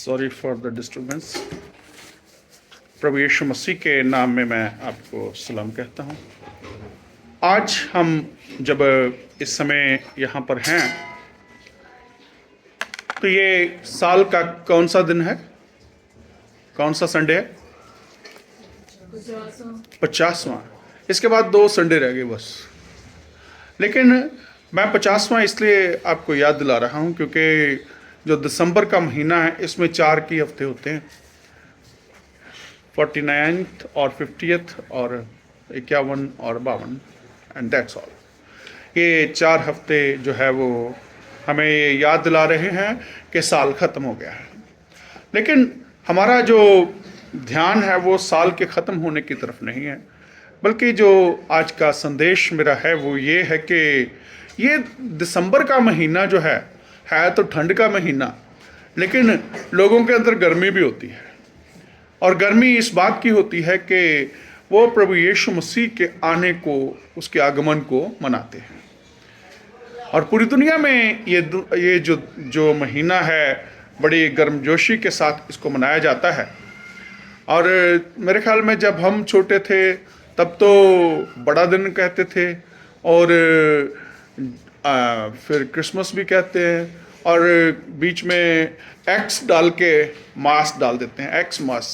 Sorry for the disturbance. प्रभु यीशु मसीह के नाम में मैं आपको सलाम कहता हूँ। आज हम जब इस समय यहाँ पर हैं तो ये साल का कौन सा दिन है, कौन सा संडे है? 50वां। इसके बाद 2 संडे रह गए बस। लेकिन मैं 50वां इसलिए आपको याद दिला रहा हूँ क्योंकि जो दिसंबर का महीना है इसमें 4 की हफ्ते होते हैं, 49th और 50th और 51 और 52 एंड दैट्स ऑल। ये 4 हफ्ते जो है वो हमें ये याद दिला रहे हैं कि साल ख़त्म हो गया है। लेकिन हमारा जो ध्यान है वो साल के ख़त्म होने की तरफ नहीं है, बल्कि जो आज का संदेश मेरा है वो ये है कि ये दिसंबर का महीना जो है तो ठंड का महीना, लेकिन लोगों के अंदर गर्मी भी होती है। और गर्मी इस बात की होती है कि वो प्रभु यीशु मसीह के आने को, उसके आगमन को मनाते हैं। और पूरी दुनिया में ये जो महीना है बड़ी गर्मजोशी के साथ इसको मनाया जाता है। और मेरे ख्याल में जब हम छोटे थे तब तो बड़ा दिन कहते थे, और फिर क्रिसमस भी कहते हैं, और बीच में एक्स डाल के मास डाल देते हैं, एक्स मास।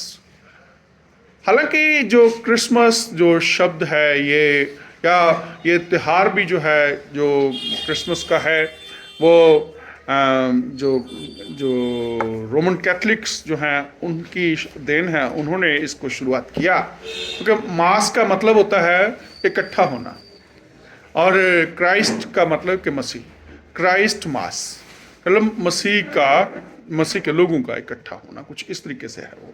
हालांकि जो क्रिसमस जो शब्द है ये त्योहार भी जो है, जो क्रिसमस का है वो जो रोमन कैथलिक्स जो हैं उनकी देन है, उन्होंने इसको शुरुआत किया। क्योंकि मास का मतलब होता है इकट्ठा होना, और क्राइस्ट का मतलब कि मसीह, क्राइस्ट मास मतलब मसीह के लोगों का इकट्ठा होना, कुछ इस तरीके से है वो।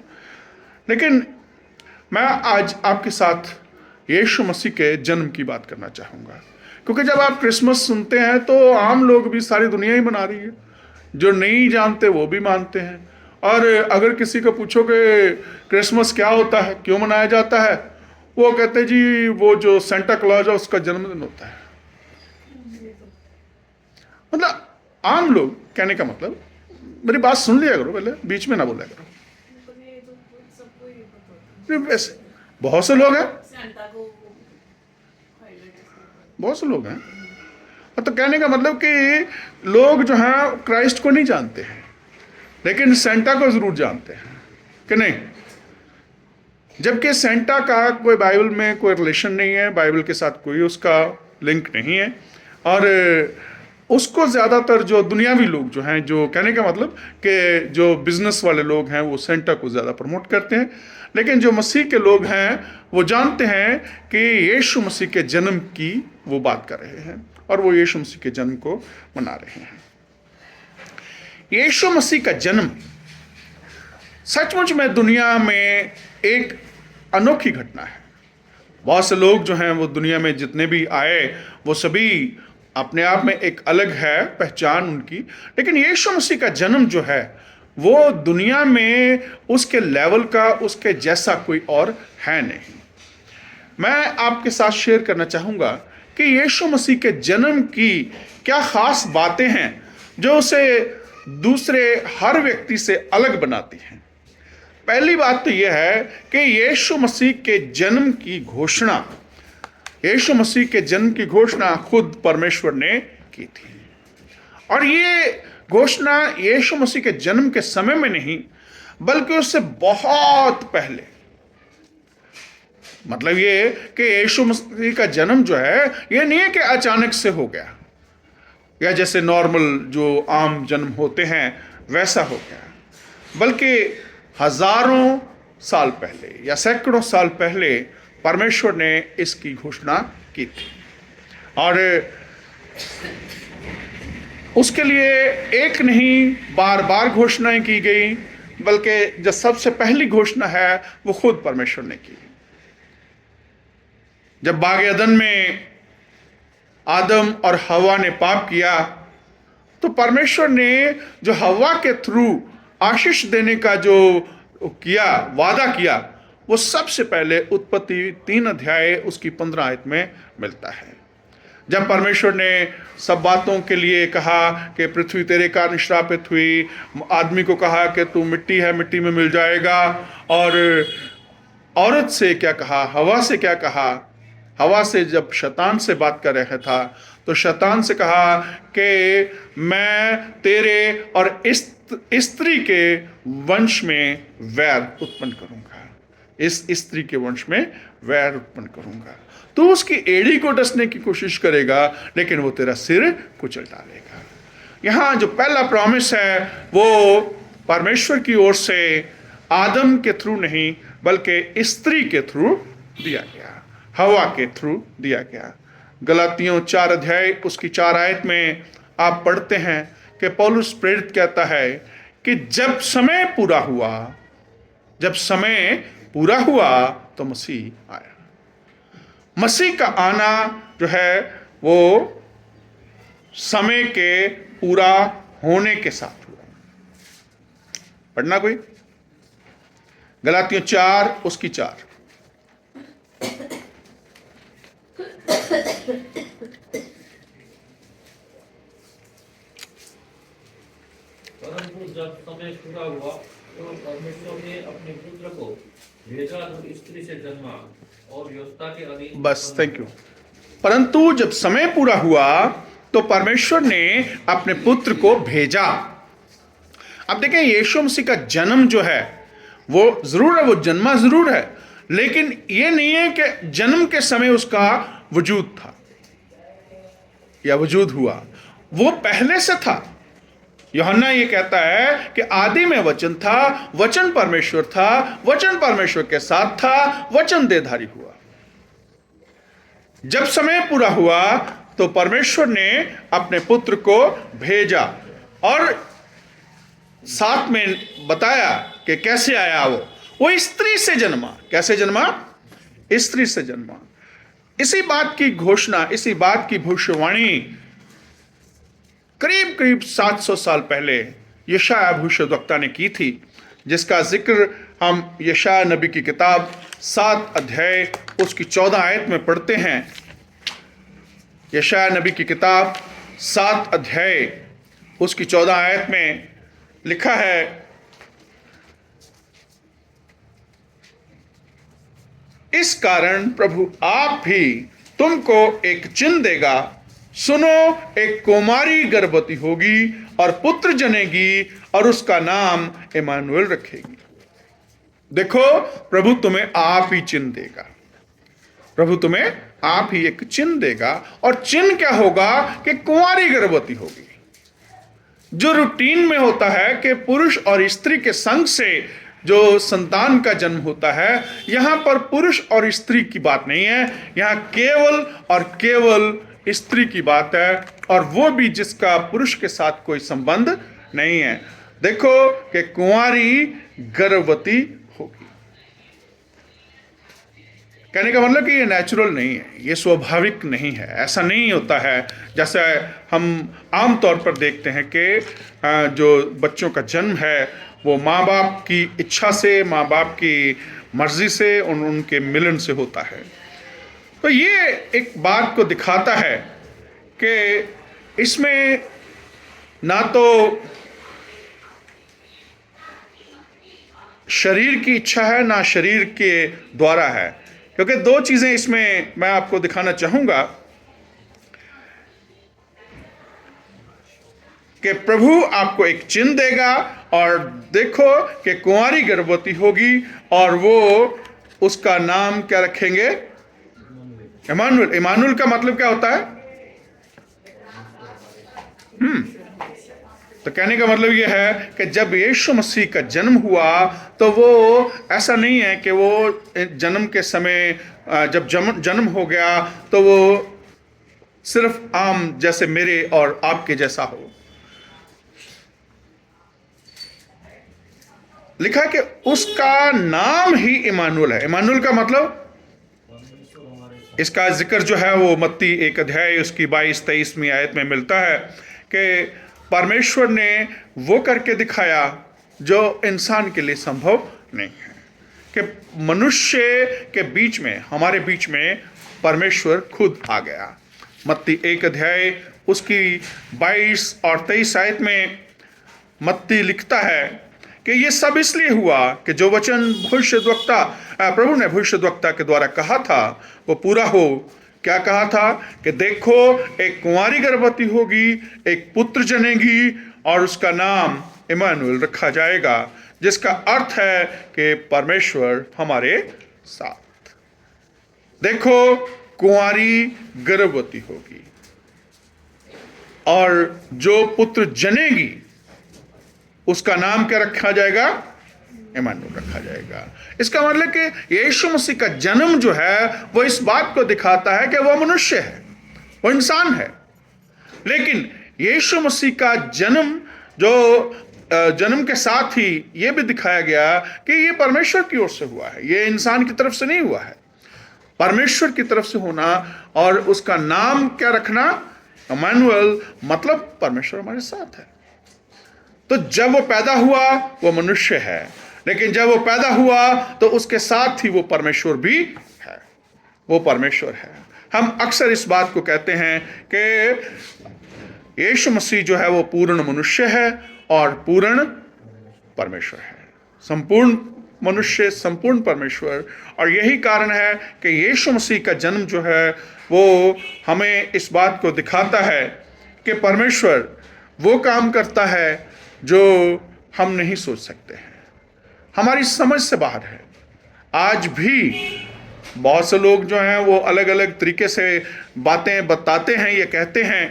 लेकिन मैं आज आपके साथ यीशु मसीह के जन्म की बात करना चाहूँगा, क्योंकि जब आप क्रिसमस सुनते हैं तो आम लोग भी, सारी दुनिया ही मना रही है, जो नहीं जानते वो भी मानते हैं। और अगर किसी को पूछो कि क्रिसमस क्या होता है, क्यों मनाया जाता है, वो कहते जी वो जो सेंटा क्लॉज है उसका जन्मदिन होता है। मतलब आम लोग, कहने का मतलब, मेरी बात सुन लिया करो पहले, बीच में ना बोला करो। वैसे बहुत से लोग हैं, बहुत से लोग हैं, तो कहने का मतलब कि लोग जो हैं क्राइस्ट को नहीं जानते हैं, लेकिन सेंटा को जरूर जानते हैं कि नहीं। जबकि सेंटा का कोई बाइबल में कोई रिलेशन नहीं है, बाइबल के साथ कोई उसका लिंक नहीं है। और उसको ज़्यादातर जो दुनियावी लोग जो हैं, जो कहने का मतलब कि जो बिजनेस वाले लोग हैं, वो सेंटा को ज़्यादा प्रमोट करते हैं। लेकिन जो मसीह के लोग हैं वो जानते हैं कि यीशु मसीह के जन्म की वो बात कर रहे हैं, और वो यीशु मसीह के जन्म को मना रहे हैं। यीशु मसीह का जन्म सचमुच में दुनिया में एक अनोखी घटना है। बहुत से लोग जो हैं वो दुनिया में जितने भी आए वो सभी अपने आप में एक अलग है पहचान उनकी, लेकिन यीशु मसीह का जन्म जो है वो दुनिया में उसके लेवल का, उसके जैसा कोई और है नहीं। मैं आपके साथ शेयर करना चाहूँगा कि यीशु मसीह के जन्म की क्या ख़ास बातें हैं जो उसे दूसरे हर व्यक्ति से अलग बनाती हैं। पहली बात तो यह है कि यीशु मसीह के जन्म की घोषणा, यीशु मसीह के जन्म की घोषणा खुद परमेश्वर ने की थी। और ये घोषणा यीशु मसीह के जन्म के समय में नहीं, बल्कि उससे बहुत पहले, मतलब ये कि यीशु मसीह का जन्म जो है ये नहीं है कि अचानक से हो गया, या जैसे नॉर्मल जो आम जन्म होते हैं वैसा हो गया, बल्कि हजारों साल पहले या सैकड़ों साल पहले परमेश्वर ने इसकी घोषणा की थी। और उसके लिए एक नहीं, बार बार घोषणाएं की गई, बल्कि जो सबसे पहली घोषणा है वो खुद परमेश्वर ने की। जब बाग अदन में आदम और हवा ने पाप किया तो परमेश्वर ने जो हवा के थ्रू आशीष देने का जो किया, वादा किया, वो सबसे पहले उत्पत्ति 3 अध्याय उसकी 15 आयत में मिलता है। जब परमेश्वर ने सब बातों के लिए कहा कि पृथ्वी तेरे कारण श्रापित हुई, आदमी को कहा कि तू मिट्टी है, मिट्टी में मिल जाएगा, और औरत से क्या कहा, हवा से क्या कहा, हवा से जब शैतान से बात कर रहा था तो शैतान से कहा कि मैं तेरे और स्त्री के वंश में वैर उत्पन्न करूंगा, इस स्त्री के वंश में वैर उत्पन्न करूंगा। तो उसकी एड़ी को डसने की कोशिश करेगा, लेकिन वो तेरा सिर कुचल डालेगा। यहां जो पहला प्रॉमिस है वो परमेश्वर की ओर से आदम के थ्रू नहीं बल्कि स्त्री के थ्रू दिया गया, हवा के थ्रू दिया गया। गलातियों 4 अध्याय उसकी 4 आयत में आप पढ़ते हैं कि पौलुस प्रेरित कहता है कि जब समय पूरा हुआ, जब समय पूरा हुआ तो मसीह आया। मसीह का आना जो है वो समय के पूरा होने के साथ हुआ। पढ़ना कोई, गलातियों 4 उसकी 4। परंतु जब समय पूरा हुआ तो परमेश्वर ने अपने पुत्र को भेजा जो स्त्री से जन्मा और व्यवस्था के अधीन। बस, थैंक यू। परंतु जब समय पूरा हुआ तो परमेश्वर ने अपने पुत्र को भेजा। अब देखें, यीशु मसीह का जन्म जो है वो जरूर है, वो जन्मा जरूर है, लेकिन ये नहीं है कि जन्म के समय उसका वजूद था या वजूद हुआ, वो पहले से था। यूहन्ना ये कहता है कि आदि में वचन था, वचन परमेश्वर था, वचन परमेश्वर के साथ था, वचन देहधारी हुआ। जब समय पूरा हुआ तो परमेश्वर ने अपने पुत्र को भेजा और साथ में बताया कि कैसे आया वो स्त्री से जन्मा। कैसे जन्मा? स्त्री से जन्मा। इसी बात की घोषणा, इसी बात की भविष्यवाणी करीब करीब 700 साल पहले यशायाह भविष्यद्वक्ता ने की थी, जिसका जिक्र हम यशायाह नबी की किताब 7 अध्याय उसकी 14 आयत में पढ़ते हैं। यशायाह नबी की किताब 7 अध्याय उसकी 14 आयत में लिखा है, इस कारण प्रभु आप भी तुमको एक चिन्ह देगा, सुनो, एक कुमारी गर्भवती होगी और पुत्र जनेगी और उसका नाम इमानुएल रखेगी। देखो, प्रभु तुम्हें आप ही चिन्ह देगा, प्रभु तुम्हें आप ही एक चिन्ह देगा। और चिन्ह क्या होगा? कि कुंवारी गर्भवती होगी। जो रूटीन में होता है कि पुरुष और स्त्री के संग से जो संतान का जन्म होता है, यहां पर पुरुष और स्त्री की बात नहीं है, यहां केवल और केवल स्त्री की बात है, और वो भी जिसका पुरुष के साथ कोई संबंध नहीं है। देखो कि कुंवारी गर्भवती होगी। कहने का मतलब कि ये नेचुरल नहीं है, ये स्वाभाविक नहीं है, ऐसा नहीं होता है जैसे हम आमतौर पर देखते हैं कि जो बच्चों का जन्म है वो माँ बाप की इच्छा से, माँ बाप की मर्जी से, उनके मिलन से होता है। तो ये एक बात को दिखाता है कि इसमें ना तो शरीर की इच्छा है ना शरीर के द्वारा है, क्योंकि 2 चीजें इसमें मैं आपको दिखाना चाहूंगा कि प्रभु आपको एक चिन्ह देगा, और देखो कि कुंवारी गर्भवती होगी और वो उसका नाम क्या रखेंगे? इमानुएल। इमानुएल का मतलब क्या होता है? तो कहने का मतलब यह है कि जब यीशु मसीह का जन्म हुआ तो वो ऐसा नहीं है कि वो जन्म के समय जब जन्म हो गया तो वो सिर्फ आम जैसे मेरे और आपके जैसा हो। लिखा कि उसका नाम ही इमानुएल है। इमानुएल का मतलब, इसका जिक्र जो है वो मत्ती 1 अध्याय उसकी 22-23वीं आयत में मिलता है कि परमेश्वर ने वो करके दिखाया जो इंसान के लिए संभव नहीं है, कि मनुष्य के बीच में, हमारे बीच में परमेश्वर खुद आ गया। मत्ती 1 अध्याय उसकी 22 और 23 आयत में मत्ती लिखता है कि ये सब इसलिए हुआ कि जो वचन प्रभु ने भविष्यद्वक्ता के द्वारा कहा था वो पूरा हो। क्या कहा था कि देखो एक कुंवारी गर्भवती होगी, एक पुत्र जनेगी और उसका नाम इम्मानुएल रखा जाएगा, जिसका अर्थ है कि परमेश्वर हमारे साथ। देखो कुंवारी गर्भवती होगी और जो पुत्र जनेगी उसका नाम क्या रखा जाएगा? इम्मानुएल रखा जाएगा। इसका मतलब कि यीशु मसीह का जन्म जो है वो इस बात को दिखाता है कि वह मनुष्य है, वो इंसान है। लेकिन यीशु मसीह का जन्म जन्म के साथ ही यह भी दिखाया गया कि ये परमेश्वर की ओर से हुआ है, ये इंसान की तरफ से नहीं हुआ है, परमेश्वर की तरफ से होना। और उसका नाम क्या रखना? इम्मानुएल, मतलब परमेश्वर हमारे साथ है। तो जब वो पैदा हुआ वो मनुष्य है, लेकिन जब वो पैदा हुआ तो उसके साथ ही वो परमेश्वर भी है, वो परमेश्वर है। हम अक्सर इस बात को कहते हैं कि यीशु मसीह जो है वो पूर्ण मनुष्य है और पूर्ण परमेश्वर है, संपूर्ण मनुष्य संपूर्ण परमेश्वर। और यही कारण है कि यीशु मसीह का जन्म जो है वो हमें इस बात को दिखाता है कि परमेश्वर वो काम करता है जो हम नहीं सोच सकते हैं, हमारी समझ से बाहर है। आज भी बहुत से लोग जो हैं वो अलग अलग तरीके से बातें बताते हैं, ये कहते हैं।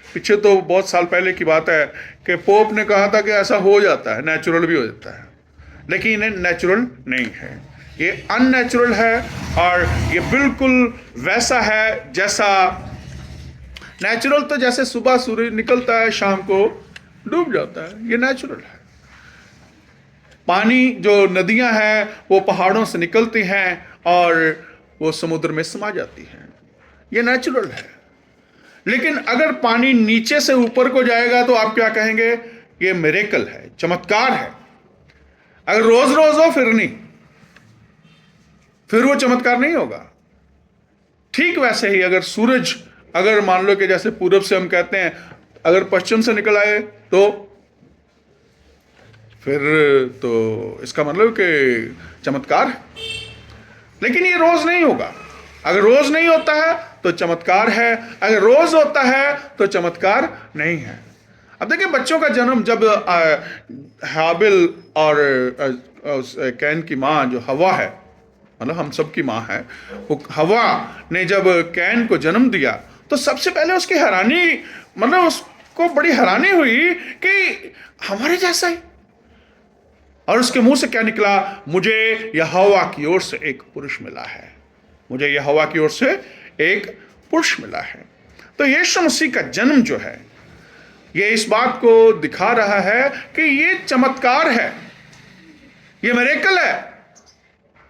पीछे तो बहुत साल पहले की बात है कि पोप ने कहा था कि ऐसा हो जाता है, नेचुरल भी हो जाता है, लेकिन ये नेचुरल नहीं है, ये अननेचुरल है। और ये बिल्कुल वैसा है जैसा नेचुरल, तो जैसे सुबह सूरज निकलता है शाम को डूब जाता है, ये नेचुरल है। पानी जो नदियां हैं वो पहाड़ों से निकलती हैं और वो समुद्र में समा जाती हैं, ये नेचुरल है। लेकिन अगर पानी नीचे से ऊपर को जाएगा तो आप क्या कहेंगे? ये मिरेकल है, चमत्कार है। अगर रोज रोज हो फिर नहीं, फिर वो चमत्कार नहीं होगा। ठीक वैसे ही अगर सूरज, अगर मान लो कि जैसे पूरब से हम कहते हैं, अगर पश्चिम से निकल आए तो फिर तो इसका मतलब कि चमत्कार है। लेकिन ये रोज नहीं होगा। अगर रोज नहीं होता है तो चमत्कार है, अगर रोज होता है तो चमत्कार नहीं है। अब देखिए बच्चों का जन्म, जब हाबिल और कैन की माँ जो हवा है, मतलब हम सब की माँ है, वो हवा ने जब कैन को जन्म दिया तो सबसे पहले उसकी हैरानी, मतलब उसको बड़ी हैरानी हुई कि हमारे जैसा ही। और उसके मुंह से क्या निकला? मुझे यहोवा की ओर से एक पुरुष मिला है, मुझे यहोवा की ओर से एक पुरुष मिला है। तो यीशु मसीह का जन्म जो है ये इस बात को दिखा रहा है कि ये चमत्कार है, ये मिरेकल है।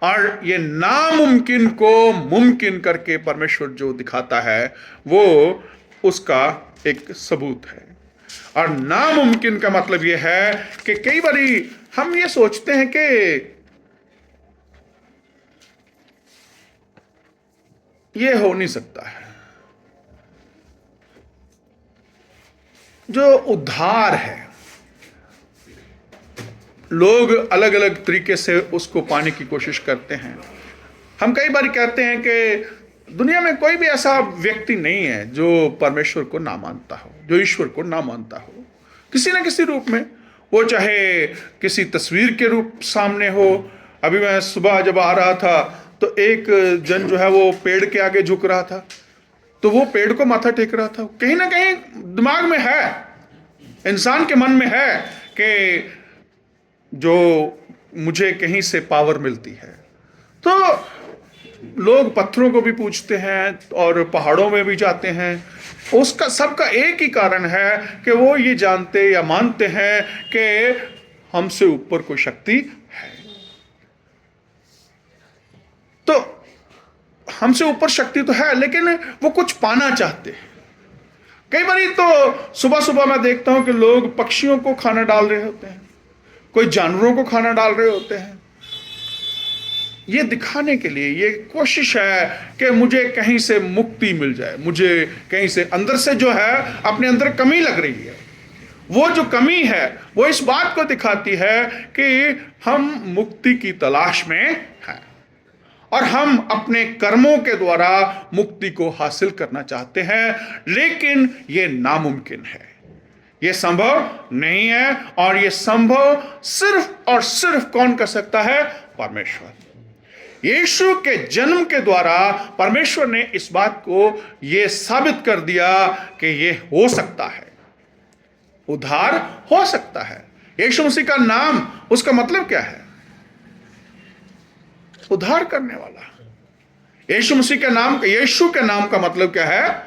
और ये नामुमकिन को मुमकिन करके परमेश्वर जो दिखाता है वो उसका एक सबूत है। और नामुमकिन का मतलब ये है कि कई बारी हम ये सोचते हैं कि ये हो नहीं सकता है। जो उद्धार है, लोग अलग अलग तरीके से उसको पाने की कोशिश करते हैं। हम कई बार कहते हैं कि दुनिया में कोई भी ऐसा व्यक्ति नहीं है जो परमेश्वर को ना मानता हो, जो ईश्वर को ना मानता हो, किसी न किसी रूप में। वो चाहे किसी तस्वीर के रूप सामने हो। अभी मैं सुबह जब आ रहा था तो एक जन जो है वो पेड़ के आगे झुक रहा था, तो वो पेड़ को माथा टेक रहा था। कहीं ना कहीं दिमाग में है, इंसान के मन में है कि जो मुझे कहीं से पावर मिलती है। तो लोग पत्थरों को भी पूजते हैं और पहाड़ों में भी जाते हैं। उसका सबका एक ही कारण है कि वो ये जानते या मानते हैं कि हमसे ऊपर कोई शक्ति है। तो हमसे ऊपर शक्ति तो है, लेकिन वो कुछ पाना चाहते हैं। कई बार तो सुबह सुबह मैं देखता हूं कि लोग पक्षियों को खाना डाल रहे होते हैं, कोई जानवरों को खाना डाल रहे होते हैं। ये दिखाने के लिए, ये कोशिश है कि मुझे कहीं से मुक्ति मिल जाए, मुझे कहीं से अंदर से जो है अपने अंदर कमी लग रही है। वो जो कमी है वो इस बात को दिखाती है कि हम मुक्ति की तलाश में हैं और हम अपने कर्मों के द्वारा मुक्ति को हासिल करना चाहते हैं, लेकिन ये नामुमकिन है, ये संभव नहीं है। और ये संभव सिर्फ और सिर्फ कौन कर सकता है? परमेश्वर। यीशु के जन्म के द्वारा परमेश्वर ने इस बात को ये साबित कर दिया कि ये हो सकता है, उद्धार हो सकता है। यीशु मसीह का नाम, उसका मतलब क्या है? उद्धार करने वाला। यीशु मसीह के नाम, यीशु के नाम का मतलब क्या है?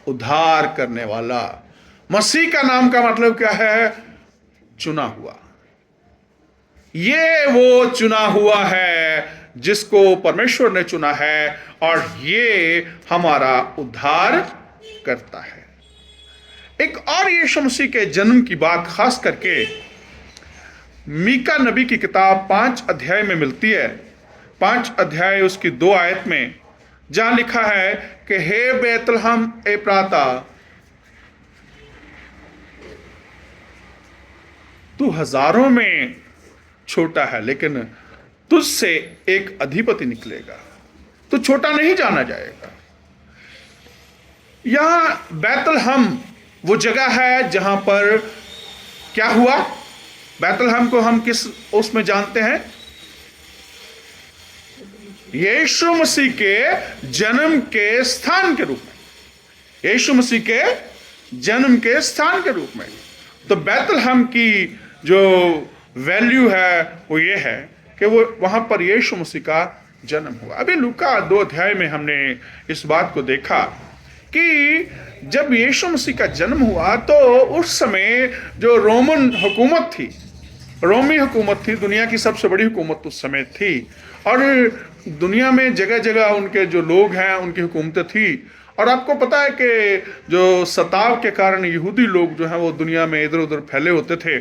उद्धार करने वाला। मसीह का नाम का मतलब क्या है? चुना हुआ। ये वो चुना हुआ है जिसको परमेश्वर ने चुना है, और ये हमारा उद्धार करता है। एक और यीशु मसीह के जन्म की बात खास करके मीका नबी की किताब 5 अध्याय में मिलती है। 5 अध्याय उसकी 2 आयत में, जहां लिखा है कि हे बैतलहम एप्राता, तू हजारों में छोटा है, लेकिन तुझसे एक अधिपति निकलेगा, तू छोटा नहीं जाना जाएगा। यहां बैतलहम वो जगह है जहां पर क्या हुआ? बैतलहम को हम किस उसमें जानते हैं? यीशु मसीह के जन्म के स्थान के रूप में, यीशु मसीह के जन्म के स्थान के रूप में। तो बैतलहम की जो वैल्यू है वो ये है कि वो वहां पर यीशु मसीह का जन्म हुआ। अभी लूका 2 अध्याय में हमने इस बात को देखा कि जब यीशु मसीह का जन्म हुआ तो उस समय जो रोमन हुकूमत थी, रोमी हुकूमत थी, दुनिया की सबसे बड़ी हुकूमत उस समय थी, और दुनिया में जगह जगह उनके जो लोग हैं उनकी हुकूमतें थी। और आपको पता है कि जो सताव के कारण यहूदी लोग जो हैं वो दुनिया में इधर उधर फैले होते थे।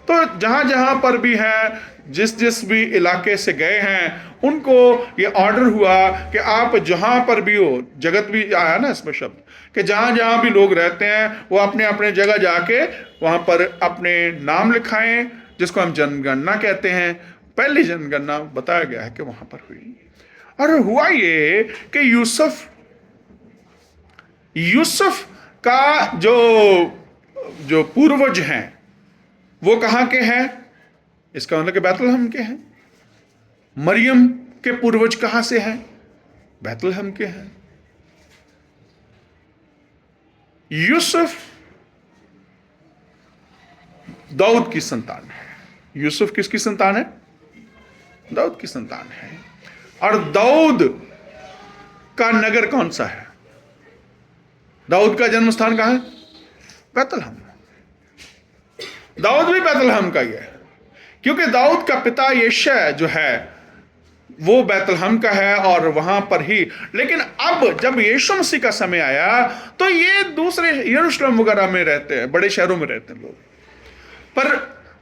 तो जहाँ जहाँ पर भी हैं, जिस जिस भी इलाके से गए हैं, उनको ये ऑर्डर हुआ कि आप जहाँ पर भी हो, जगत भी आया ना इसमें शब्द, कि जहाँ जहाँ भी लोग रहते हैं वो अपने अपने जगह जाके वहाँ पर अपने नाम लिखाएं, जिसको हम जनगणना कहते हैं। पहली जनगणना बताया गया है कि वहाँ पर हुई। और हुआ ये कि यूसुफ का जो पूर्वज हैं वो कहाँ के हैं? इसका मतलब कि बैतलहम के हैं। मरियम के पूर्वज कहां से हैं? बैतलहम के हैं। यूसुफ दाऊद की संतान है। यूसुफ किसकी संतान है? दाऊद की संतान है। और दाऊद का नगर कौन सा है? दाऊद का जन्म स्थान कहां है? बैतलहम। दाऊद भी बैतलहम का ही है, क्योंकि दाऊद का पिता यिशै जो है वो बैतलहम का है और वहां पर ही। लेकिन अब जब यीशु मसीह का समय आया तो ये दूसरे यरूशलेम वगैरह में रहते हैं, बड़े शहरों में रहते हैं लोग। पर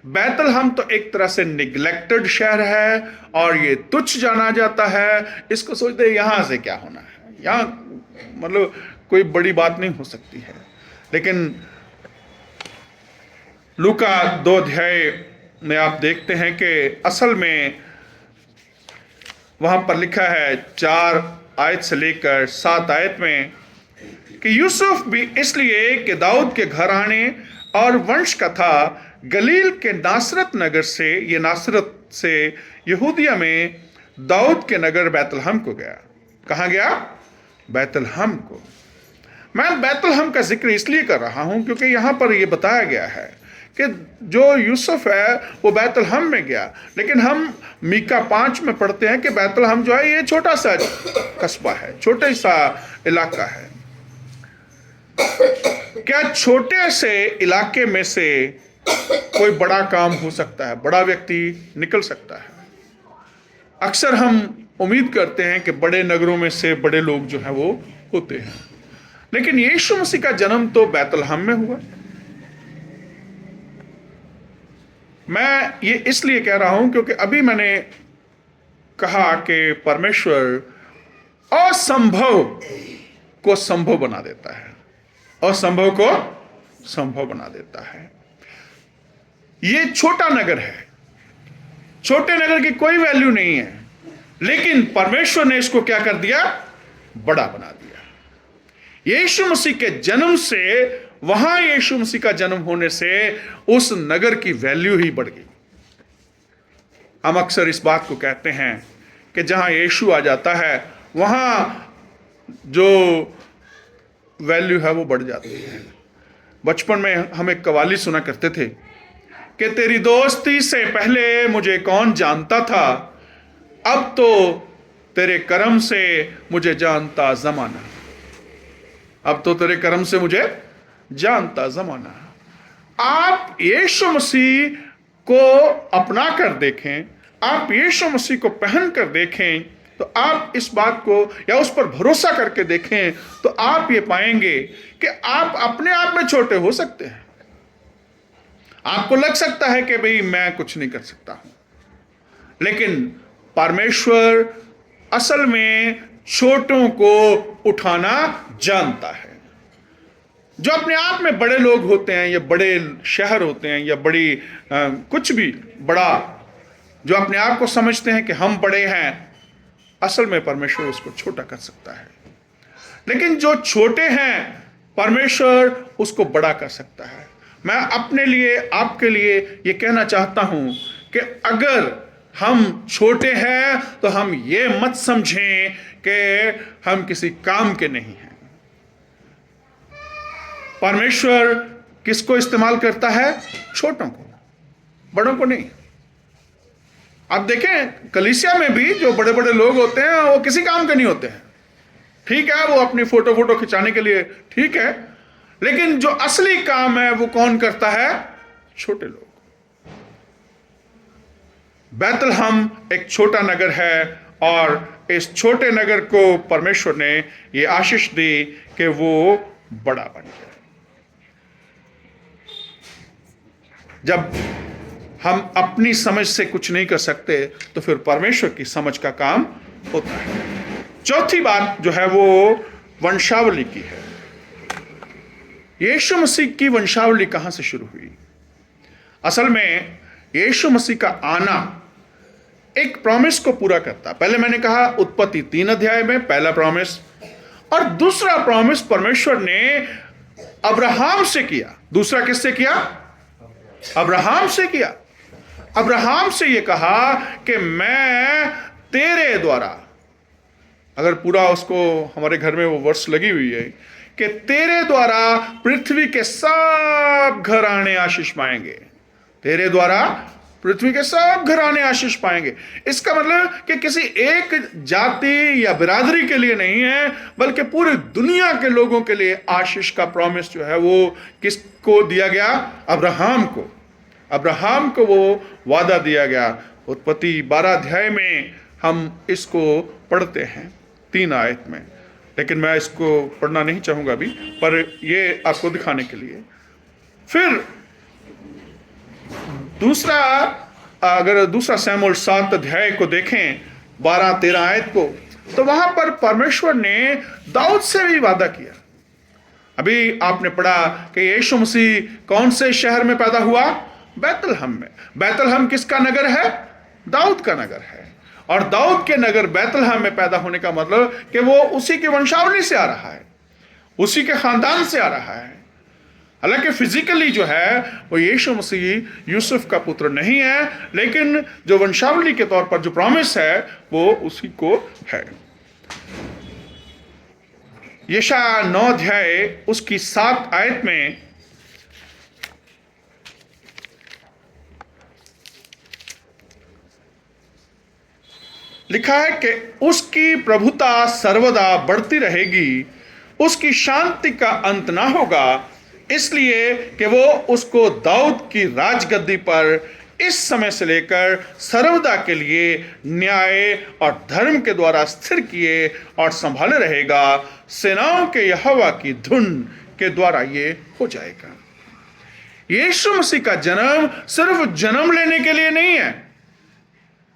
बैतलहम तो एक तरह से निग्लेक्टेड शहर है और ये तुच्छ जाना जाता है। इसको सोचते हैं यहां से क्या होना है, यहां मतलब कोई बड़ी बात नहीं हो सकती है। लेकिन लूका 2 अध्याय में आप देखते हैं कि असल में वहां पर लिखा है 4 आयत से लेकर 7 आयत में कि यूसुफ भी इसलिए कि दाऊद के घर आने और वंश का था, गलील के नासरत नगर से, ये नासरत से यहूदिया में दाऊद के नगर बैतलहम को गया। कहाँ गया? बैतलहम को। मैं बैतलहम का जिक्र इसलिए कर रहा हूं क्योंकि यहां पर यह बताया गया है कि जो यूसुफ है वो बैतलहम में गया। लेकिन हम मीका 5 में पढ़ते हैं कि बैतलहम जो है ये छोटा सा कस्बा है, छोटा सा इलाका है। क्या छोटे से इलाके में से कोई बड़ा काम हो सकता है, बड़ा व्यक्ति निकल सकता है? अक्सर हम उम्मीद करते हैं कि बड़े नगरों में से बड़े लोग जो हैं वो होते हैं, लेकिन यीशु मसीह का जन्म तो बैतलहम में हुआ। मैं ये इसलिए कह रहा हूं क्योंकि अभी मैंने कहा कि परमेश्वर असंभव को संभव बना देता है, असंभव को संभव बना देता है। ये छोटा नगर है, छोटे नगर की कोई वैल्यू नहीं है, लेकिन परमेश्वर ने इसको क्या कर दिया, बड़ा बना दिया। यीशु मसीह के जन्म से, वहां यीशु मसीह का जन्म होने से उस नगर की वैल्यू ही बढ़ गई। हम अक्सर इस बात को कहते हैं कि जहां यीशु आ जाता है वहां जो वैल्यू है वो बढ़ जाती है। बचपन में हम एक कव्वाली सुना करते थे कि तेरी दोस्ती से पहले मुझे कौन जानता था, अब तो तेरे करम से मुझे जानता जमाना, अब तो तेरे करम से मुझे जानता जमाना। आप यीशु मसीह को अपना कर देखें, आप यीशु मसीह को पहन कर देखें, तो आप इस बात को या उस पर भरोसा करके देखें तो आप ये पाएंगे कि आप अपने आप में छोटे हो सकते हैं। आपको लग सकता है कि भाई मैं कुछ नहीं कर सकता हूं, लेकिन परमेश्वर असल में छोटों को उठाना जानता है। जो अपने आप में बड़े लोग होते हैं या बड़े शहर होते हैं या बड़ी कुछ भी बड़ा, जो अपने आप को समझते हैं कि हम बड़े हैं, असल में परमेश्वर उसको छोटा कर सकता है। लेकिन जो छोटे हैं परमेश्वर उसको बड़ा कर सकता है। मैं अपने लिए, आपके लिए ये कहना चाहता हूं कि अगर हम छोटे हैं तो हम ये मत समझें कि हम किसी काम के नहीं हैं। परमेश्वर किसको इस्तेमाल करता है? छोटों को, बड़ों को नहीं। आप देखें कलीसिया में भी जो बड़े बड़े लोग होते हैं वो किसी काम के नहीं होते हैं। ठीक है, वो अपनी फोटो खिंचाने के लिए ठीक है, लेकिन जो असली काम है वो कौन करता है? छोटे लोग। बैतलहम एक छोटा नगर है और इस छोटे नगर को परमेश्वर ने ये आशीष दी कि वो बड़ा बन जाए। जब हम अपनी समझ से कुछ नहीं कर सकते तो फिर परमेश्वर की समझ का काम होता है। चौथी बात जो है वो वंशावली की है। यीशु मसीह की वंशावली कहां से शुरू हुई? असल में यीशु मसीह का आना एक प्रॉमिस को पूरा करता। पहले मैंने कहा उत्पत्ति 3 अध्याय में पहला प्रॉमिस, और दूसरा प्रॉमिस परमेश्वर ने अब्राहम से किया। दूसरा किससे किया? अब्राहम से किया। अब्राहम से यह कहा कि मैं तेरे द्वारा, अगर पूरा उसको हमारे घर में वो वर्ष लगी हुई है कि तेरे द्वारा पृथ्वी के सब घराने आशीष पाएंगे, तेरे द्वारा पृथ्वी के सब घराने आशीष पाएंगे। इसका मतलब कि किसी एक जाति या बिरादरी के लिए नहीं है, बल्कि पूरी दुनिया के लोगों के लिए आशीष का प्रॉमिस जो है वो किसको दिया गया? अब्राहम को। अब्राहम को वो वादा दिया गया। उत्पत्ति 12 अध्याय में हम इसको पढ़ते हैं 3 आयत में, लेकिन मैं इसको पढ़ना नहीं चाहूंगा अभी, पर ये आपको दिखाने के लिए। फिर दूसरा, अगर दूसरा शमूएल 7 अध्याय को देखें 12-13 आयत को, तो वहां पर परमेश्वर ने दाऊद से भी वादा किया। अभी आपने पढ़ा कि यीशु मसीह कौन से शहर में पैदा हुआ? बैतलहम में। बैतलहम किसका नगर है? दाऊद का नगर है। और दाऊद के नगर बैतलहम में पैदा होने का मतलब कि वो उसी की वंशावली से आ रहा है, उसी के खानदान से आ रहा है। हालांकि फिजिकली जो है वो यीशु मसीह यूसुफ का पुत्र नहीं है, लेकिन जो वंशावली के तौर पर जो प्रॉमिस है वो उसी को है। यशायाह 9 अध्याय उसकी 7 आयत में लिखा है कि उसकी प्रभुता सर्वदा बढ़ती रहेगी, उसकी शांति का अंत ना होगा, इसलिए कि वो उसको दाऊद की राजगद्दी पर इस समय से लेकर सर्वदा के लिए न्याय और धर्म के द्वारा स्थिर किए और संभाले रहेगा। सेनाओं के यहोवा की धुन के द्वारा ये हो जाएगा। यीशु मसीह का जन्म सिर्फ जन्म लेने के लिए नहीं है,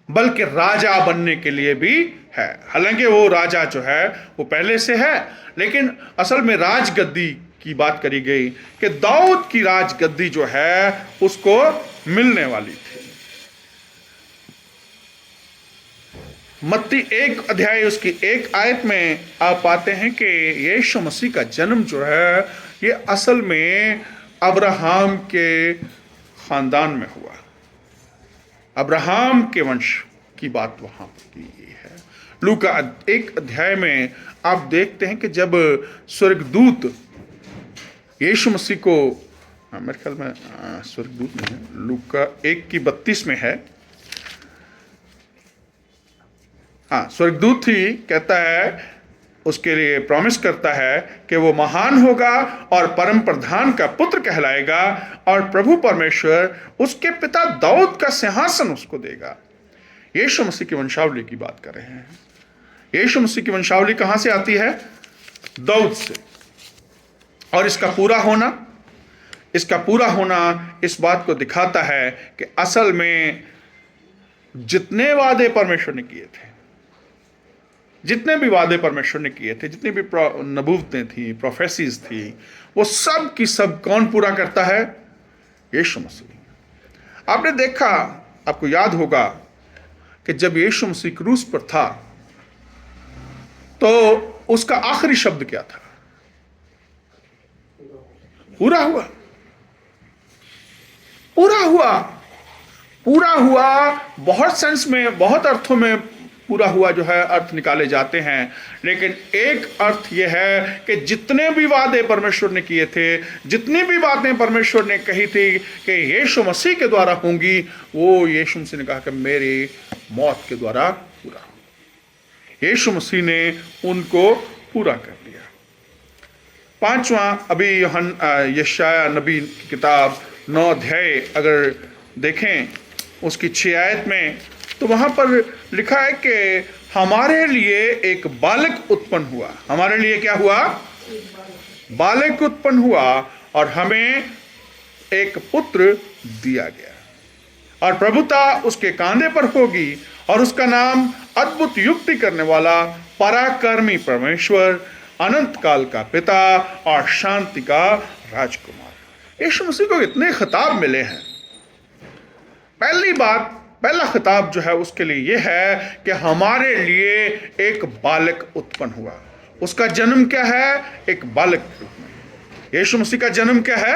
बल्कि राजा बनने के लिए भी है। हालांकि वो राजा जो है वो पहले से है, लेकिन असल में राजगद्दी की बात करी गई कि दाऊद की राजगद्दी जो है उसको मिलने वाली थी। मत्ती 1 अध्याय उसकी 1 आयत में आप पाते हैं कि यीशु मसीह का जन्म जो है ये असल में अब्राहम के खानदान में हुआ। अब्राहम के वंश की बात वहां की गई है। लूका 1 अध्याय में आप देखते हैं कि जब स्वर्गदूत यीशु मसीह को, मेरे ख्याल में स्वर्गदूत नहीं है, लूका 1 की 32 में है, स्वर्गदूत ही कहता है, उसके लिए प्रॉमिस करता है कि वो महान होगा और परम प्रधान का पुत्र कहलाएगा और प्रभु परमेश्वर उसके पिता दाऊद का सिंहासन उसको देगा। यीशु मसीह की वंशावली की बात कर रहे हैं। यीशु मसीह की वंशावली कहां से आती है? दाऊद से। और इसका पूरा होना इस बात को दिखाता है कि असल में जितने वादे परमेश्वर ने किए थे, जितने भी वादे परमेश्वर ने किए थे, जितनी भी नबूवतें थी, प्रोफेसीज थी, वो सब की सब कौन पूरा करता है? यीशु मसीह। आपने देखा, आपको याद होगा कि जब यीशु मसीह क्रूस पर था तो उसका आखिरी शब्द क्या था? पूरा हुआ। पूरा हुआ। पूरा हुआ बहुत सेंस में, बहुत अर्थों में पूरा हुआ जो है अर्थ निकाले जाते हैं, लेकिन एक अर्थ यह है कि जितने भी वादे परमेश्वर ने किए थे, जितनी भी बातें परमेश्वर ने कही थी कि यीशु मसीह के द्वारा होंगी, वो यीशु मसीह ने कहा कि मेरी मौत के द्वारा पूरा हो। यीशु मसीह ने उनको पूरा कर दिया। 5वां, अभी यशायाह नबी की किताब 9 अध्याय अगर देखें उसकी 6 आयत में, तो वहां पर लिखा है कि हमारे लिए एक बालक उत्पन्न हुआ। हमारे लिए क्या हुआ? बालक उत्पन्न हुआ और हमें एक पुत्र दिया गया और प्रभुता उसके कांधे पर होगी और उसका नाम अद्भुत युक्ति करने वाला, पराक्रमी परमेश्वर, अनंत काल का पिता और शांति का राजकुमार। यीशु मसीह को इतने खिताब मिले हैं। पहला खिताब जो है उसके लिए यह है कि हमारे लिए एक बालक उत्पन्न हुआ। उसका जन्म क्या है? एक बालक के रूप में। यीशु मसीह का जन्म क्या है?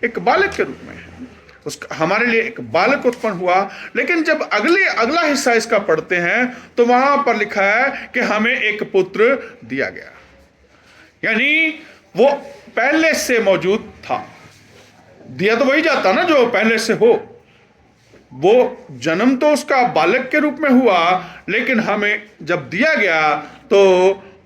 एक बालक के रूप में है। उसका हमारे लिए एक बालक उत्पन्न हुआ। लेकिन जब अगला हिस्सा इसका पढ़ते हैं तो वहां पर लिखा है कि हमें एक पुत्र दिया गया, यानी वो पहले से मौजूद था। दिया तो वही जाता ना जो पहले से हो। वो जन्म तो उसका बालक के रूप में हुआ, लेकिन हमें जब दिया गया तो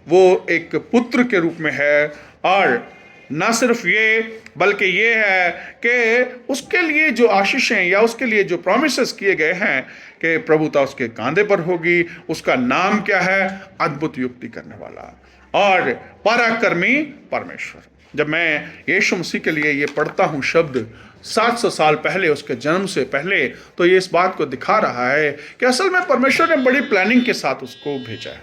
वो एक पुत्र के रूप में है। और ना सिर्फ ये, बल्कि ये है कि उसके लिए जो आशीषें या उसके लिए जो प्रॉमिसेस किए गए हैं कि प्रभुता उसके कांधे पर होगी। उसका नाम क्या है? अद्भुत युक्ति करने वाला और पराक्रमी परमेश्वर। जब मैं यीशु मसीह के लिए ये पढ़ता हूँ शब्द 700 साल पहले, उसके जन्म से पहले, तो ये इस बात को दिखा रहा है कि असल में परमेश्वर ने बड़ी प्लानिंग के साथ उसको भेजा है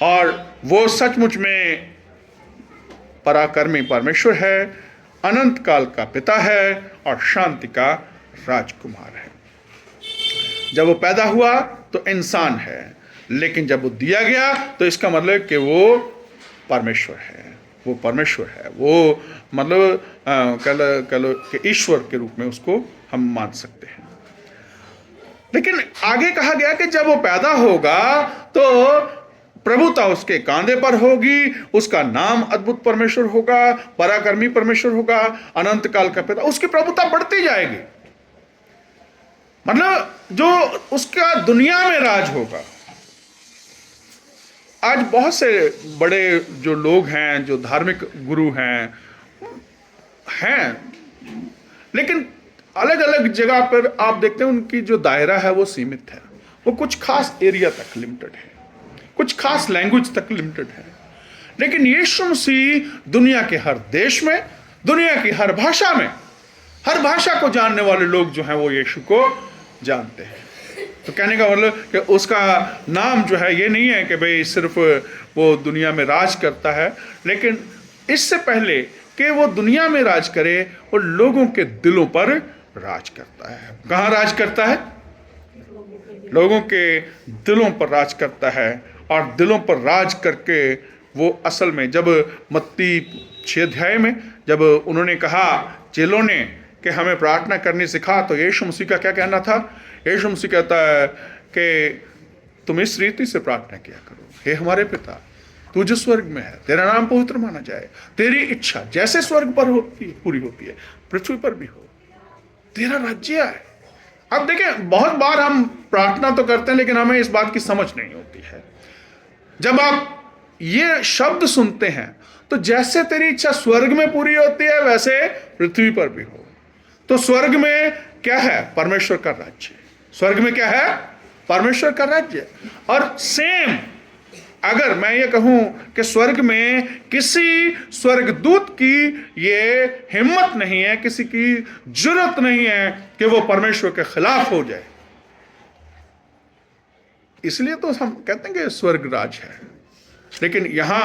और वो सचमुच में पराक्रमी परमेश्वर है, अनंत काल का पिता है और शांति का राजकुमार है। जब वो पैदा हुआ तो इंसान है, लेकिन जब वो दिया गया तो इसका मतलब कि वो परमेश्वर है। वो परमेश्वर है, वो मतलब कह लो कि ईश्वर के रूप में उसको हम मान सकते हैं। लेकिन आगे कहा गया कि जब वो पैदा होगा तो प्रभुता उसके कांधे पर होगी, उसका नाम अद्भुत परमेश्वर होगा, पराक्रमी परमेश्वर होगा, अनंत काल का पिता। उसकी प्रभुता बढ़ती जाएगी, मतलब जो उसका दुनिया में राज होगा। आज बहुत से बड़े जो लोग हैं, जो धार्मिक गुरु हैं, लेकिन अलग अलग जगह पर आप देखते हैं उनकी जो दायरा है वो सीमित है। वो कुछ खास एरिया तक लिमिटेड है, कुछ खास लैंग्वेज तक लिमिटेड है। लेकिन यीशु मसीह दुनिया के हर देश में, दुनिया की हर भाषा में, हर भाषा को जानने वाले लोग जो हैं वो यीशु को जानते हैं। तो कहने का मतलब कि उसका नाम जो है ये नहीं है कि भाई सिर्फ वो दुनिया में राज करता है, लेकिन इससे पहले कि वो दुनिया में राज करे, वो लोगों के दिलों पर राज करता है। कहाँ राज करता है? लोगों के दिलों पर राज करता है। और दिलों पर राज करके वो असल में, जब मत्ती 6 अध्याय में जब उन्होंने कहा चेलों ने कि हमें प्रार्थना करनी सिखा, तो यीशु मसीह का क्या कहना था? यीशु मसीह कहता है कि तुम इस रीति से प्रार्थना किया करो, हे हमारे पिता तू जो स्वर्ग में है, तेरा नाम पवित्र माना जाए, तेरी इच्छा जैसे स्वर्ग पर होती है पूरी होती है, पृथ्वी पर भी हो, तेरा राज्य आए। अब देखें, बहुत बार हम प्रार्थना तो करते हैं, लेकिन हमें इस बात की समझ नहीं होती है। जब आप ये शब्द सुनते हैं तो जैसे तेरी इच्छा स्वर्ग में पूरी होती है, वैसे पृथ्वी पर भी हो। तो स्वर्ग में क्या है? परमेश्वर का राज्य। स्वर्ग में क्या है? परमेश्वर का राज्य। और सेम अगर मैं ये कहूं कि स्वर्ग में किसी स्वर्गदूत की ये हिम्मत नहीं है, किसी की जरूरत नहीं है कि वो परमेश्वर के खिलाफ हो जाए। इसलिए तो हम कहते हैं कि स्वर्ग राज है। लेकिन यहां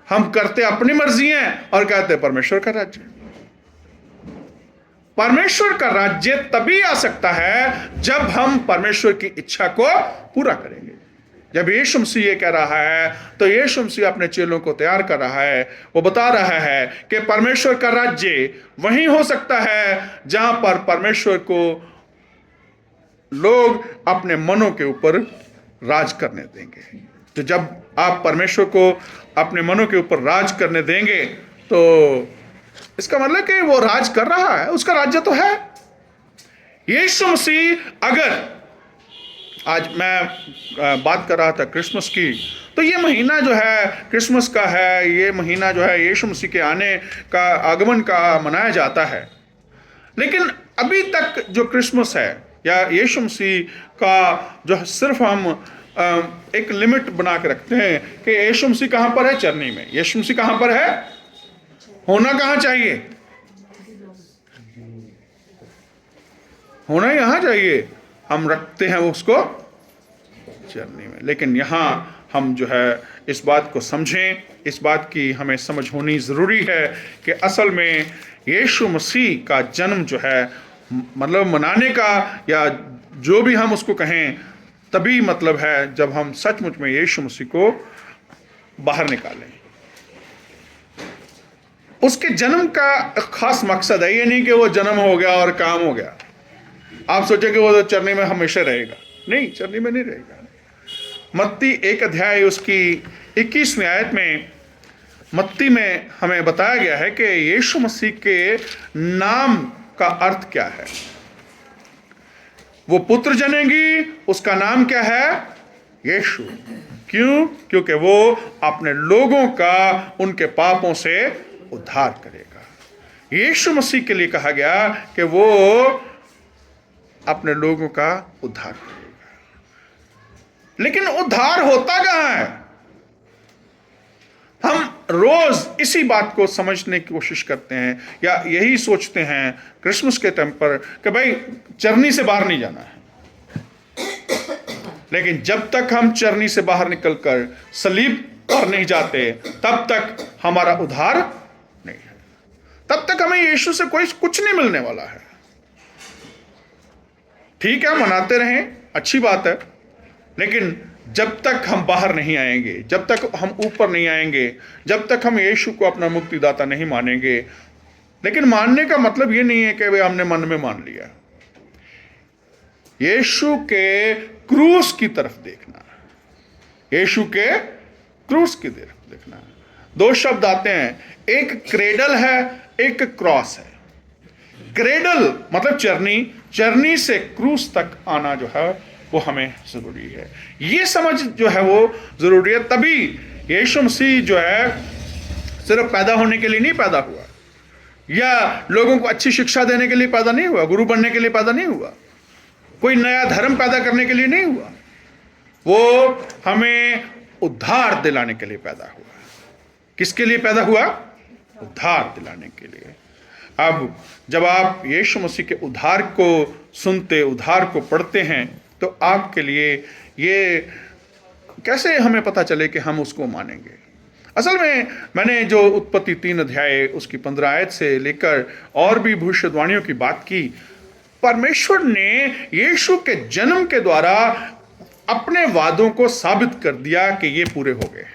हम करते अपनी मर्जी हैं और कहते हैं परमेश्वर का राज्य। परमेश्वर का राज्य तभी आ सकता है जब हम परमेश्वर की इच्छा को पूरा करेंगे। जब यीशु मसीह ये कह रहा है, तो यीशु मसीह अपने चेलों को तैयार कर रहा है। वो बता रहा है कि परमेश्वर का राज्य वहीं हो सकता है जहां पर परमेश्वर को लोग अपने मनों के ऊपर राज करने देंगे। तो जब आप परमेश्वर को अपने मनों के ऊपर राज करने देंगे, तो इसका मतलब कि वो राज कर रहा है, उसका राज्य तो है। यीशु मसीह, अगर आज मैं बात कर रहा था क्रिसमस की, तो ये महीना जो है क्रिसमस का है, ये महीना जो है यीशु मसीह के आने का, आगमन का मनाया जाता है। लेकिन अभी तक जो क्रिसमस है या यीशु मसीह का जो सिर्फ हम एक लिमिट बना के रखते हैं कि यीशु मसीह कहाँ पर है? चरनी में। यीशु मसीह कहाँ पर है? होना कहाँ चाहिए? होना यहाँ चाहिए। हम रखते हैं उसको चरनी में। लेकिन यहाँ हम जो है इस बात को समझें, इस बात की हमें समझ होनी ज़रूरी है कि असल में यीशु मसीह का जन्म जो है, मतलब मनाने का या जो भी हम उसको कहें, तभी मतलब है जब हम सचमुच में यीशु मसीह को बाहर निकालें। उसके जन्म का खास मकसद है ये नहीं कि वो जन्म हो गया और काम हो गया। आप सोचे कि वो तो चरनी में हमेशा रहेगा। नहीं, चरनी में नहीं रहेगा। मत्ती 1 अध्याय उसकी 21वीं आयत में मत्ती में हमें बताया गया है कि यीशु मसीह के नाम का अर्थ क्या है। वो पुत्र जनेगी, उसका नाम क्या है? यीशु। क्यों? क्योंकि वो अपने लोगों का उनके पापों से उद्धार करेगा। यीशु मसीह के लिए कहा गया कि वो अपने लोगों का उद्धार करेगा। लेकिन उद्धार होता कहां है? हम रोज इसी बात को समझने की कोशिश करते हैं या यही सोचते हैं क्रिसमस के टाइम पर कि भाई चरनी से बाहर नहीं जाना है। लेकिन जब तक हम चरनी से बाहर निकलकर सलीब पर नहीं जाते, तब तक हमारा उद्धार नहीं है। तब तक हमें यीशु से कोई कुछ नहीं मिलने वाला है। ठीक है, मनाते रहें, अच्छी बात है, लेकिन जब तक हम बाहर नहीं आएंगे, जब तक हम ऊपर नहीं आएंगे, जब तक हम यीशु को अपना मुक्तिदाता नहीं मानेंगे। लेकिन मानने का मतलब ये नहीं है कि वे हमने मन में मान लिया। यीशु के क्रूस की तरफ देखना, यीशु के क्रूस की तरफ देखना। दो शब्द आते हैं, एक क्रेडल है, एक क्रॉस है। क्रेडल मतलब चरनी, चरनी से क्रूस तक आना जो है वो हमें जरूरी है। ये समझ जो है वो जरूरी है। तभी यीशु मसीह जो है सिर्फ पैदा होने के लिए नहीं पैदा हुआ, या लोगों को अच्छी शिक्षा देने के लिए पैदा नहीं हुआ, गुरु बनने के लिए पैदा नहीं हुआ, कोई नया धर्म पैदा करने के लिए नहीं हुआ। वो हमें उद्धार दिलाने के लिए पैदा हुआ। किसके लिए पैदा हुआ? उद्धार दिलाने के लिए। अब जब आप यीशु मसीह के उद्धार को सुनते, उद्धार को पढ़ते हैं, तो आपके लिए ये कैसे हमें पता चले कि हम उसको मानेंगे? असल में मैंने जो उत्पत्ति 3 अध्याय उसकी 15 आयत से लेकर और भी भविष्यवाणियों की बात की, परमेश्वर ने यीशु के जन्म के द्वारा अपने वादों को साबित कर दिया कि ये पूरे हो गए हैं।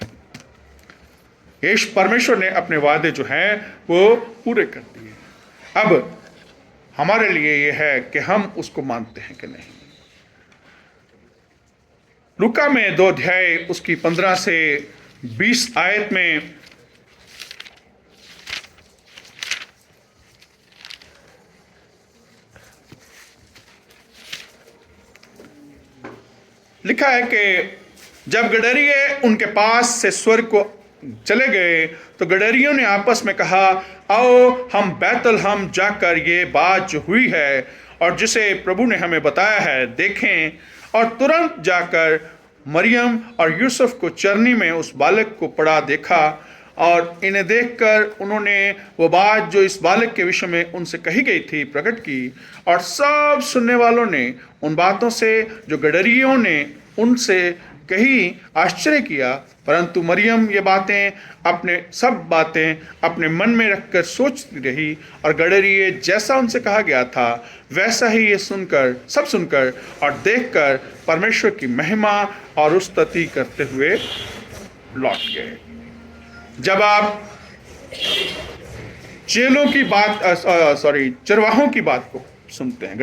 परमेश्वर ने अपने वादे जो हैं वो पूरे कर दिए। अब हमारे लिए ये है कि हम उसको मानते हैं कि नहीं। लूका में 2 अध्याय उसकी 15 से 20 आयत में लिखा है कि जब गडरिये उनके पास से स्वर्ग को चले गए तो गडरियों ने आपस में कहा, आओ हम बैतलहम जाकर ये बात जो हुई है और जिसे प्रभु ने हमें बताया है देखें। और तुरंत जाकर मरियम और यूसुफ को चरनी में उस बालक को पड़ा देखा, और इन्हें देखकर उन्होंने वो बात जो इस बालक के विषय में उनसे कही गई थी प्रकट की। और सब सुनने वालों ने उन बातों से जो गडरियों ने उनसे कही आश्चर्य किया, परंतु मरियम ये सब बातें अपने मन में रखकर सोचती रही। और गडरिये जैसा उनसे कहा गया था वैसा ही ये सब सुनकर और देखकर परमेश्वर की महिमा और स्तुति करते हुए लौट गए। जब आप चरवाहों की बात को सुनते हैं,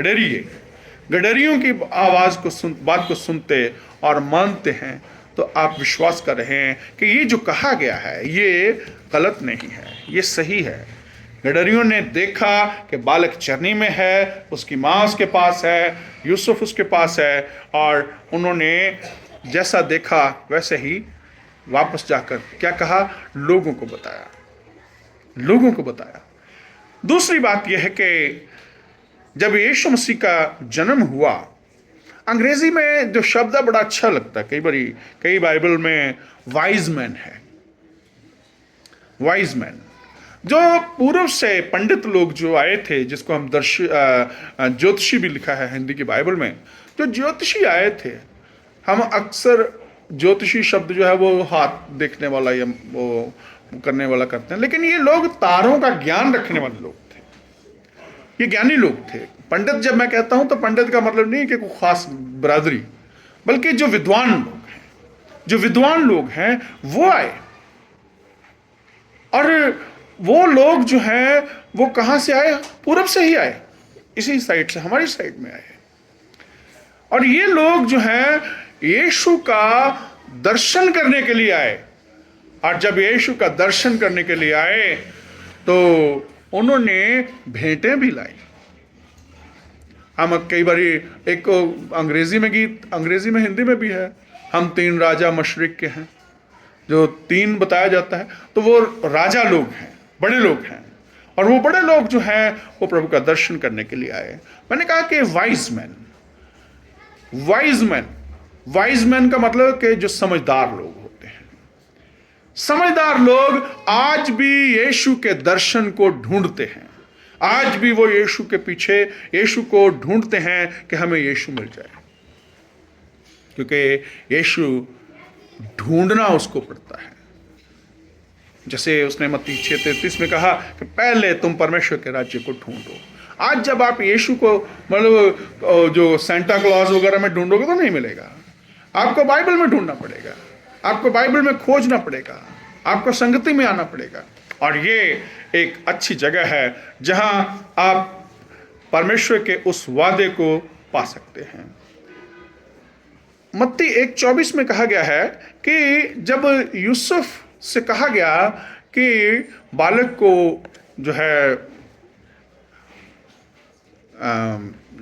गडरियों की बात को सुनते और मानते हैं, तो आप विश्वास कर रहे हैं कि ये जो कहा गया है ये गलत नहीं है, ये सही है। गडरियों ने देखा कि बालक चरनी में है, उसकी माँ उसके पास है, यूसुफ उसके पास है, और उन्होंने जैसा देखा वैसे ही वापस जाकर क्या कहा, लोगों को बताया। दूसरी बात यह है कि जब यीशु मसीह का जन्म हुआ, अंग्रेजी में जो शब्द बड़ा अच्छा लगता है, कई बाइबल में वाइज मैन है। वाइज मैन जो पूर्व से पंडित लोग जो आए थे, जिसको हम ज्योतिषी भी लिखा है हिंदी की बाइबल में, जो ज्योतिषी आए थे। हम अक्सर ज्योतिषी शब्द जो है वो हाथ देखने वाला या वो करने वाला करते हैं, लेकिन ये लोग तारों का ज्ञान रखने वाले लोग थे, ये ज्ञानी लोग थे। पंडित जब मैं कहता हूं तो पंडित का मतलब नहीं कि कोई खास बरादरी, बल्कि जो विद्वान लोग हैं वो आए। और वो लोग जो हैं वो कहां से आए? पूरब से ही आए, इसी साइड से, हमारी साइड में आए। और ये लोग जो हैं यीशु का दर्शन करने के लिए आए। और जब यीशु का दर्शन करने के लिए आए तो उन्होंने भेंटें भी लाई। हम कई बार एक अंग्रेजी में गीत, अंग्रेजी में हिंदी में भी है, हम 3 राजा मशरिक के हैं, जो 3 बताया जाता है, तो वो राजा लोग हैं, बड़े लोग हैं, और वो बड़े लोग जो हैं वो प्रभु का दर्शन करने के लिए आए। मैंने कहा कि वाइज मैन का मतलब कि जो समझदार लोग होते हैं। समझदार लोग आज भी यीशु के दर्शन को ढूंढते हैं, आज भी वो यीशु के पीछे यीशु को ढूंढते हैं कि हमें यीशु मिल जाए, क्योंकि यीशु ढूंढना उसको पड़ता है। जैसे उसने मत्ती 6:33 में कहा कि पहले तुम परमेश्वर के राज्य को ढूंढो। आज जब आप यीशु को मतलब जो सेंटा क्लॉज वगैरह में ढूंढोगे तो नहीं मिलेगा, आपको बाइबल में ढूंढना पड़ेगा, आपको बाइबल में खोजना पड़ेगा, आपको संगति में आना पड़ेगा। और ये एक अच्छी जगह है जहां आप परमेश्वर के उस वादे को पा सकते हैं। मत्ती 1:24 में कहा गया है कि जब यूसुफ से कहा गया कि बालक को जो है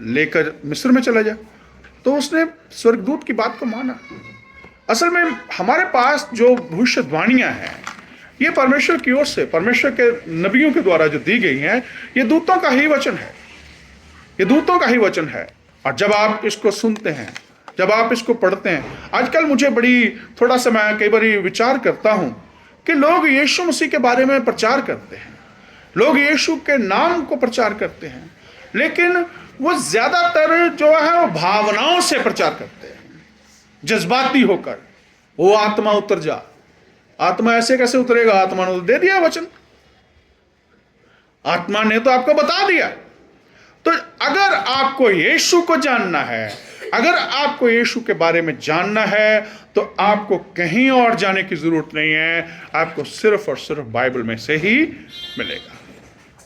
लेकर मिस्र में चला जा, तो उसने स्वर्गदूत की बात को माना। असल में हमारे पास जो भविष्यवाणियां हैं ये परमेश्वर की ओर से, परमेश्वर के नबियों के द्वारा जो दी गई हैं, ये दूतों का ही वचन है, ये दूतों का ही वचन है। और जब आप इसको सुनते हैं, जब आप इसको पढ़ते हैं, आजकल मुझे थोड़ा सा मैं कई बार विचार करता हूं कि लोग यीशु मसीह के बारे में प्रचार करते हैं, लोग यीशु के नाम को प्रचार करते हैं, लेकिन वो ज्यादातर जो है वो भावनाओं से प्रचार करते हैं, जज्बाती होकर। वो आत्मा उतर जा, आत्मा ऐसे कैसे उतरेगा? आत्मा ने तो दे दिया वचन, आत्मा ने तो आपको बता दिया। तो अगर आपको यीशु को जानना है, अगर आपको यीशु के बारे में जानना है, तो आपको कहीं और जाने की जरूरत नहीं है, आपको सिर्फ और सिर्फ बाइबल में से ही मिलेगा।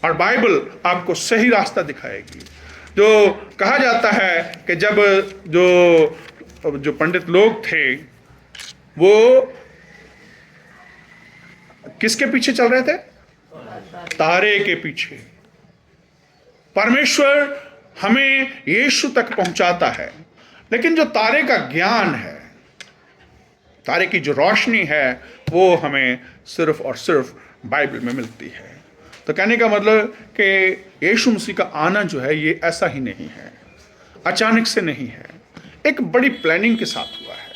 और बाइबल आपको सही रास्ता दिखाएगी। जो कहा जाता है कि जब जो पंडित लोग थे वो किसके पीछे चल रहे थे? तारे के पीछे। परमेश्वर हमें यीशु तक पहुंचाता है, लेकिन जो तारे का ज्ञान है, तारे की जो रोशनी है, वो हमें सिर्फ और सिर्फ बाइबल में मिलती है। तो कहने का मतलब कि यीशु मसीह का आना जो है ये ऐसा ही नहीं है, अचानक से नहीं है, एक बड़ी प्लानिंग के साथ हुआ है।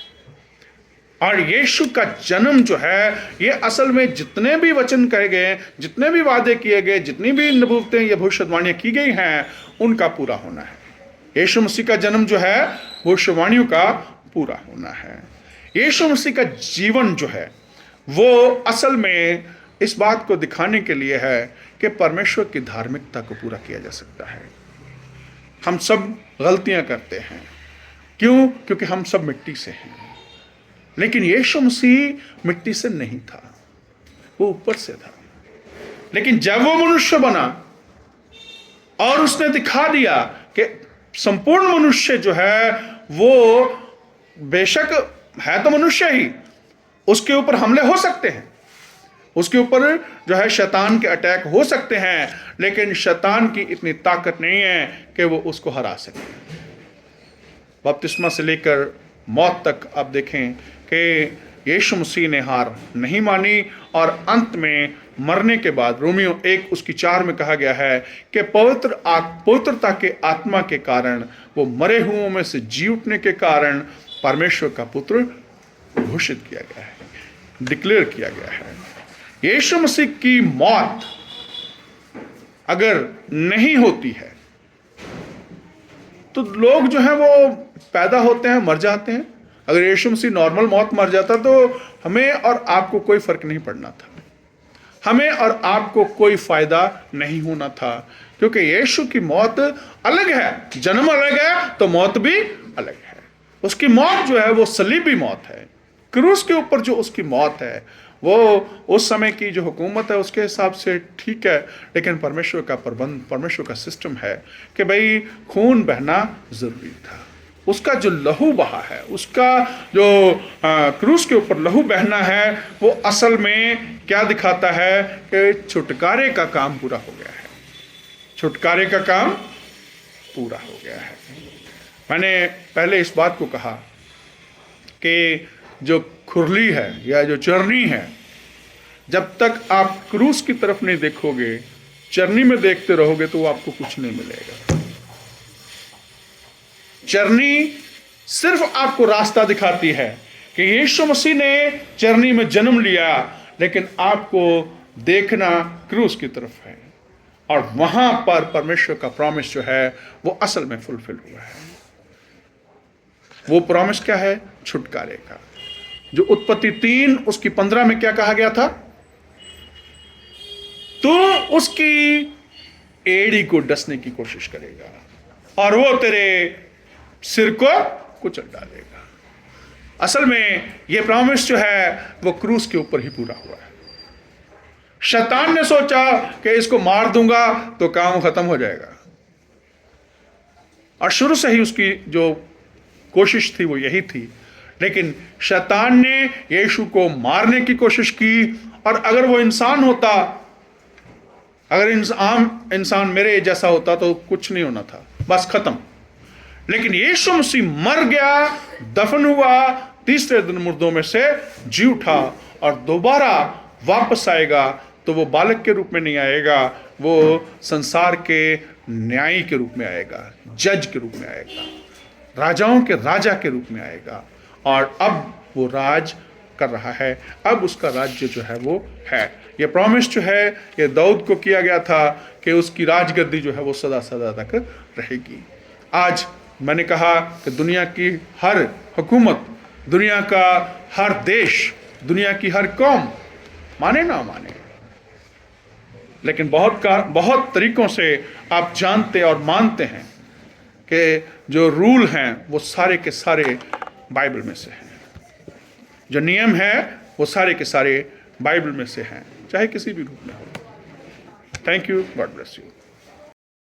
और यीशु का जन्म जो है ये असल में जितने भी वचन कहे गए, जितने भी वादे किए गए, जितनी भी नबूवतें या भविष्यवाणियां की गई हैं, उनका पूरा होना है। यीशु मसीह का जन्म जो है भविष्यवाणियों का पूरा होना है। यीशु मसीह का जीवन जो है वो असल में इस बात को दिखाने के लिए है कि परमेश्वर की धार्मिकता को पूरा किया जा सकता है। हम सब गलतियां करते हैं, क्यों? क्योंकि हम सब मिट्टी से हैं, लेकिन यीशु मसीह मिट्टी से नहीं था, वो ऊपर से था। लेकिन जब वो मनुष्य बना और उसने दिखा दिया कि संपूर्ण मनुष्य जो है वो बेशक है तो मनुष्य ही, उसके ऊपर हमले हो सकते हैं, उसके ऊपर जो है शैतान के अटैक हो सकते हैं, लेकिन शैतान की इतनी ताकत नहीं है कि वो उसको हरा सके। बपतिस्मा से लेकर मौत तक आप देखें कि यीशु मसीह ने हार नहीं मानी, और अंत में मरने के बाद रोमियो 1:4 में कहा गया है कि पवित्रता के आत्मा के कारण, वो मरे हुओं में से जी उठने के कारण परमेश्वर का पुत्र घोषित किया गया है, डिक्लेयर किया गया है। यीशु मसीह की मौत अगर नहीं होती है तो लोग जो है वो पैदा होते हैं, मर जाते हैं। अगर यीशु मसीह नॉर्मल मौत मर जाता तो हमें और आपको कोई फर्क नहीं पड़ना था, हमें और आपको कोई फायदा नहीं होना था, क्योंकि यीशु की मौत अलग है, जन्म अलग है तो मौत भी अलग है। उसकी मौत जो है वो सलीबी मौत है, क्रूस के ऊपर जो उसकी मौत है वो उस समय की जो हुकूमत है उसके हिसाब से ठीक है, लेकिन परमेश्वर का प्रबंध, परमेश्वर का सिस्टम है कि भाई खून बहना जरूरी था। उसका जो लहू बहा है, उसका जो क्रूस के ऊपर लहू बहना है, वो असल में क्या दिखाता है कि छुटकारे का काम पूरा हो गया है, छुटकारे का काम पूरा हो गया है। मैंने पहले इस बात को कहा कि जो खुरली है या जो चरनी है, जब तक आप क्रूस की तरफ नहीं देखोगे, चरनी में देखते रहोगे तो आपको कुछ नहीं मिलेगा। चरनी सिर्फ आपको रास्ता दिखाती है कि यीशु मसीह ने चरनी में जन्म लिया, लेकिन आपको देखना क्रूस की तरफ है, और वहां पर परमेश्वर का प्रॉमिस जो है वो असल में फुलफिल हुआ है। वो प्रॉमिस क्या है? छुटकारे का। जो उत्पत्ति 3:15 में क्या कहा गया था? तू उसकी एड़ी को डसने की कोशिश करेगा और वो तेरे सिर को कुचल डालेगा। असल में ये प्रॉमिस जो है वो क्रूस के ऊपर ही पूरा हुआ है। शैतान ने सोचा कि इसको मार दूंगा तो काम खत्म हो जाएगा, और शुरू से ही उसकी जो कोशिश थी वो यही थी, लेकिन शैतान ने यीशु को मारने की कोशिश की, और अगर वो इंसान होता, अगर आम इंसान मेरे जैसा होता तो कुछ नहीं होना था, बस खत्म। लेकिन यीशु मसीह मर गया, दफन हुआ, तीसरे दिन मुर्दों में से जी उठा, और दोबारा वापस आएगा तो वो बालक के रूप में नहीं आएगा, वो संसार के न्यायी के रूप में आएगा, जज के रूप में आएगा, राजाओं के राजा के रूप में आएगा, और अब वो राज कर रहा है। अब उसका राज्य जो है वो है। ये प्रॉमिस जो है ये दाऊद को किया गया था कि उसकी राजगद्दी जो है वो सदा सदा तक रहेगी। आज मैंने कहा कि दुनिया की हर हुकूमत, दुनिया का हर देश, दुनिया की हर कौम माने ना माने, लेकिन बहुत तरीकों से आप जानते और मानते हैं कि जो रूल हैं वो सारे के सारे बाइबल में से हैं। जो नियम है वो सारे के सारे बाइबल में से हैं, चाहे किसी भी रूप में हो। Thank you, God bless you.